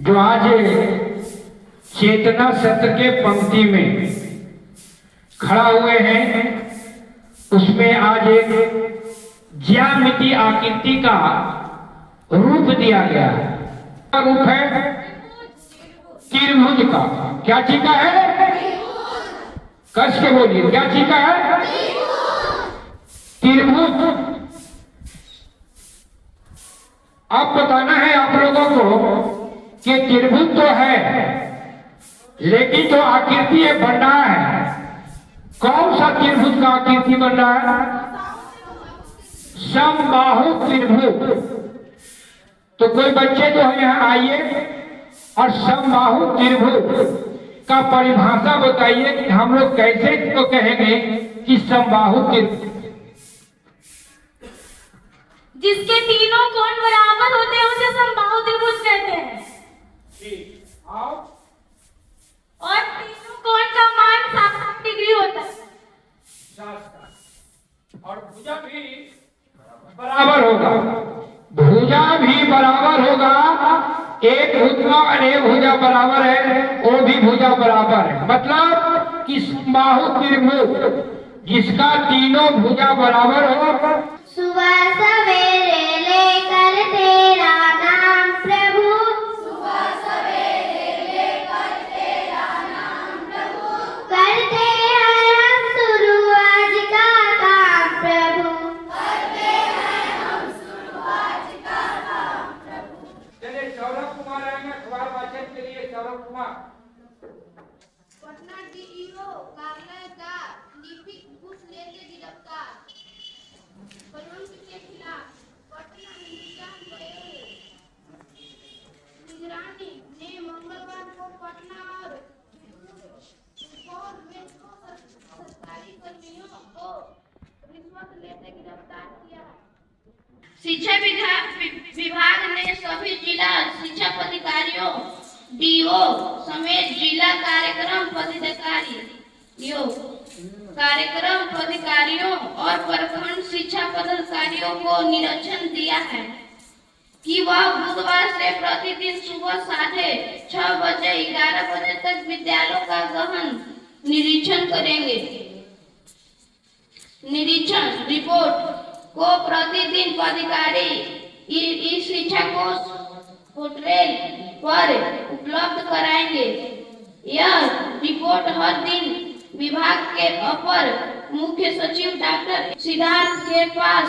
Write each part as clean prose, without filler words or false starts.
जो आज चेतना सत्र के पंक्ति में खड़ा हुए हैं, उसमें आज एक ज्यामिति आकृति का रूप दिया गया है। रूप है त्रिभुज का। क्या चीज का है? कस के बोलिए, क्या चीज का है? त्रिभुज। अब बताना है आप लोगों को कि त्रिभुज तो है, लेकिन जो आकृति ये बन रहा है, कौन सा त्रिभुज का आकृति बन रहा है? समबाहु त्रिभुज। तो कोई बच्चे जो है यहाँ आइए और समबाहु त्रिभुज का परिभाषा बताइए कि हम लोग कैसे इसको कहेंगे कि समबाहु त्रिभुज। जिसके तीनों कोण बराबर होते हैं उसे समबाहु त्रिभुज कहते हैं। और तीनों कोण का मान 60 डिग्री होता है। और भुजा भी बराबर होगा। भुजा भी बराबर होगा। एक भुजा और एक भुजा बराबर है, वो भी भुजा बराबर है। मतलब कि समबाहु त्रिभुज जिसका तीनों भुजा बराबर हो। सुबह सवेरे लेकर तेरा नाम प्रभु, सुबह सवेरे लेकर तेरा नाम प्रभु, करते हैं हम शुरू आज का काम प्रभु, करते हैं हम शुरू आज का काम प्रभु। चलिए सौरभ कुमार आएंगे अखबार वाचन के लिए। सौरभ कुमार। पटना डीईओ कार्यालय का लिपिक घूस लेते गिरफ्तार। बलवंत के खिलाफ पटना हिंदुस्तान निगरानी ने मंगलवार को पटना और सुपौल में 2 सरकारी कर्मियों को रिश्वत लेते गिरफ्तार किया है। शिक्षा विभाग ने सभी जिला शिक्षा पदाधिकारियों डीओ समेत जिला कार्यक्रम पदाधिकारियों और प्रखंड शिक्षा पदाधिकारियों को निर्देशन दिया है कि वह बुधवार से प्रतिदिन सुबह 6:30 बजे 11 बजे तक विद्यालयों का गहन निरीक्षण करेंगे। निरीक्षण रिपोर्ट को प्रतिदिन पदाधिकारी इस शिक्षा पोर्टल पर उपलब्ध कराएंगे। यह रिपोर्ट हर दिन विभाग के अपर मुख्य सचिव डॉक्टर सिद्धार्थ के पास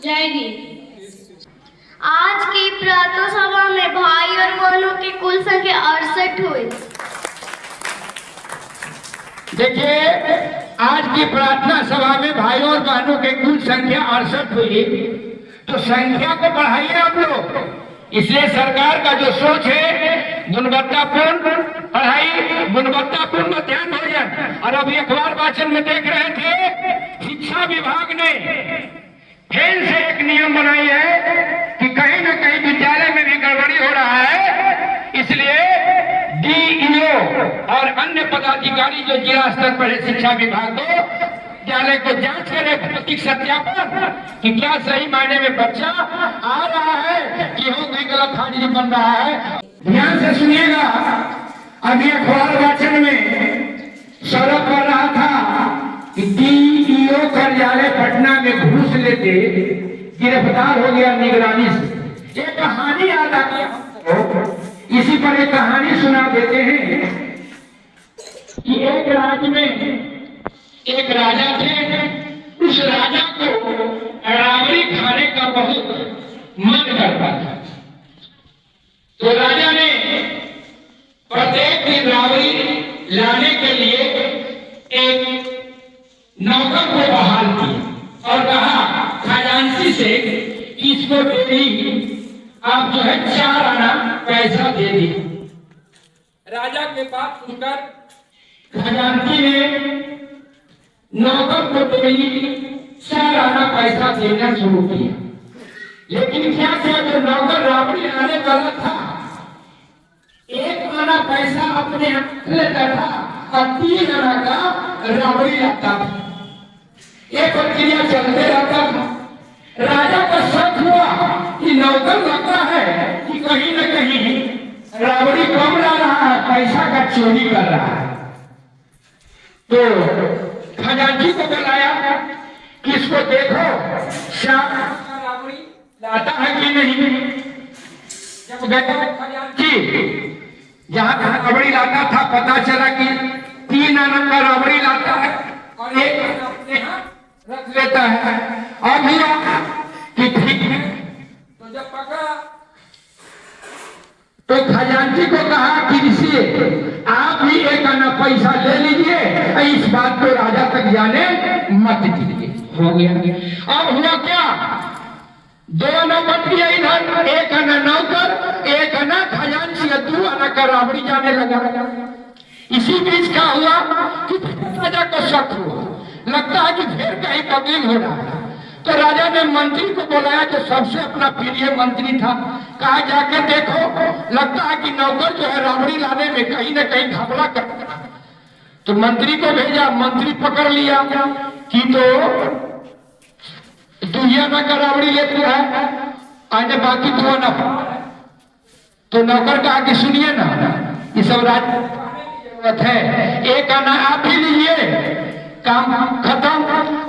जाएगी। आज की प्रातः सभा में भाई और बहनों की कुल संख्या 68 हुई। देखिए, आज की प्रार्थना सभा में भाइयों और बहनों की कुल संख्या 68 हुई। तो संख्या को बढ़ाइए आप लोग। इसलिए सरकार का जो सोच है गुणवत्तापूर्ण पढ़ाई, गुणवत्तापूर्ण मध्याह्न भोजन। और अभी अखबार वाचन में देख रहे थे, शिक्षा विभाग ने फिर से एक नियम बनाई है कि कहीं न कहीं विद्यालय में भी गड़बड़ी हो रहा है। इसलिए डीईओ और अन्य पदाधिकारी जो जिला स्तर पर है शिक्षा विभाग को, विद्यालय को जांच करे, भौतिक सत्यापन कि क्या सही मायने में बच्चा आ रहा है कि हो कोई गलत हाजिरी बन रहा है। ध्यान से सुनिएगा। अभी अखबार वाचन में सौरभ कर रहा था कि डीईओ कार्यालय पटना में घूस लेते गिरफ्तार हो गया निगरानी से। एक कहानी याद आ गई हमको। इसी पर एक कहानी सुना देते हैं कि एक राज्य में एक राजा थे। उस राजा को राबड़ी खाने का बहुत मन करता था। तो राजा ने प्रत्येक दिन राबड़ी लाने के लिए एक नौकर को बहाल किया और कहा खजांची से कि इसको डेली आप जो है 4 आना पैसा दे दिए। राजा के बात सुनकर खजांची ने नौकर को डेली 4 आना पैसा देना शुरू किया। लेकिन क्या किया, जो नौकर राबड़ी लाने वाला था 1 आना पैसा अपने हाथ लेता था और 3 आना का राबड़ी लाता था। ये प्रक्रिया चलते रहता था। राजा को शक हुआ कि नौकर लगता है कि कहीं न कहीं राबड़ी कम ला रहा है, पैसा का चोरी कर रहा है। तो खजांची को बुलाया कि इसको देखो श्याम राबड़ी लाता है कि नहीं। जब गया खजांची जहां राबड़ी लाता था, पता चला कि 3 आना का राबड़ी लाता है और 1 आना अपने यहाँ रख लेता है। अब हुआ कि ठीक है, तो जब पकड़ा तो खजांची को कहा कि इसे आप भी 1 आना पैसा ले लीजिए, इस बात को राजा तक जाने मत दीजिए। हो गया। अब हुआ क्या, 2 आना बट गया इधर, 1 आना नौकर, 1 आना खजांची, 2 आना का राबड़ी जाने लगा। इसी बीच क्या हुआ कि राजा को शक हुआ, लगता है कि फिर कहीं बदली हो रहा है। तो राजा ने मंत्री को बुलाया जो सबसे अपना प्रिय मंत्री था, कहा जाके देखो, लगता है कि नौकर जो है राबड़ी लाने में कहीं न कहीं घपला करता है। तो मंत्री को भेजा, मंत्री पकड़ लिया कि तो 2 आना का राबड़ी लेता है, आने बाकी 2 आना। तो नौकर कहा कि सुनिए ना, ये सब राजा जरूरत है, 1 आना आप ही लीजिए, काम खत्म।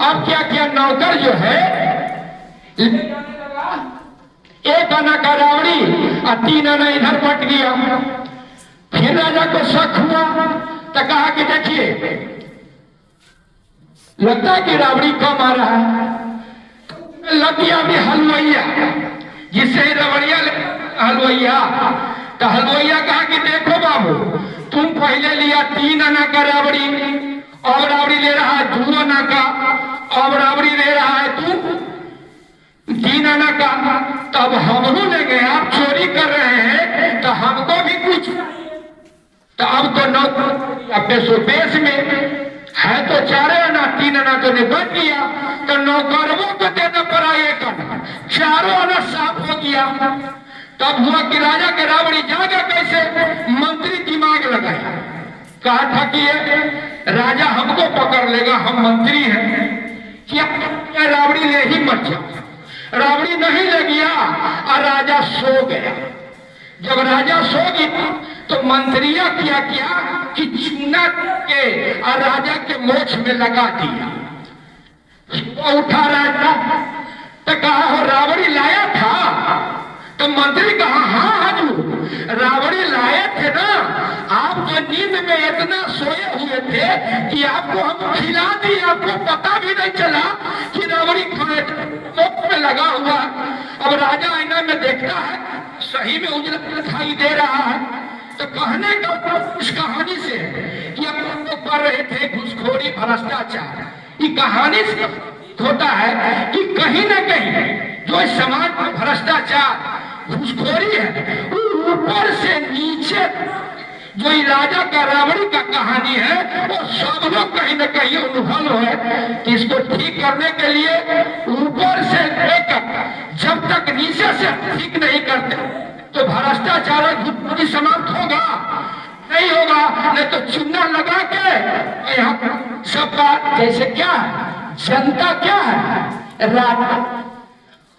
अब क्या किया, नौकर जो है 1 आना का राबड़ी और 3 आना इधर बट गया। फिर राजा को शक हुआ तो कहा कि देखिए, लगता है कि राबड़ी कम आ रहा है। लग गया अभी हलवैया, जिससे रबड़िया हलवैया, तो हलवैया कहा कि देखो बाबू, तुम पहले लिया 3 आना का राबड़ी, और राबड़ी ले रहा है 2 आना का, और राबड़ी ले रहा है तू 3 आना का। तब हम लेंगे, आप चोरी कर रहे हैं तो हमको भी कुछ। तो अब तो नौकर अपने सुपेश में है तो 4 आना, 3 आना तो निपट गया, तो नौकरों को देना पड़ा 1 आना, 4 आना साफ हो गया। तब हुआ कि राजा के राबड़ी जाएगा कैसे, मंत्री दिमाग लगाया, कहा था कि ये राजा हमको पकड़ लेगा, हम मंत्री हैं, क्या राबड़ी ले ही मत जाओ। राबड़ी नहीं ले गया और राजा सो गया। जब राजा सो गया तो मंत्रिया क्या किया कि चूना के और राजा के मोछ में लगा दिया। उठा राजा तो कहा, हो राबड़ी लाया था? तो मंत्री कहा, हाँ हजूर, राबड़ी लाए थे ना, आप तो नींद में इतना सोए हुए थे कि आपको हम खिला दिए, आपको पता भी नहीं चला कि राबड़ी खाने मुख में लगा हुआ। अब राजा आईना में देखता है, सही में उजला दिखाई दे रहा है। तो कहने का उस कहानी से कि अब तो कर रहे थे घूसखोरी भ्रष्टाचार, ये कहानी से होता है कि कहीं न कहीं जो समाज में भ्रष्टाचार घूसखोरी है, ऊपर से नीचे जो राजा का राबड़ी का कहानी है, वो सब लोग कहीं न कहीं अनुभव है कि इसको ठीक करने के लिए ऊपर से लेकर जब तक नीचे से ठीक नहीं करते तो भ्रष्टाचार और घूसखोरी समाप्त होगा नहीं होगा। नहीं तो चूना लगा के यहाँ सबका जैसे क्या है, जनता क्या है, राजा,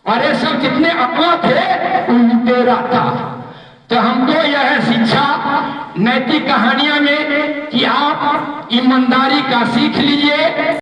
और ये सब जितने अफवाह थे उल्टेरा था। तो हमको यह शिक्षा नैतिक कहानियां में कि आप ईमानदारी का सीख लीजिए।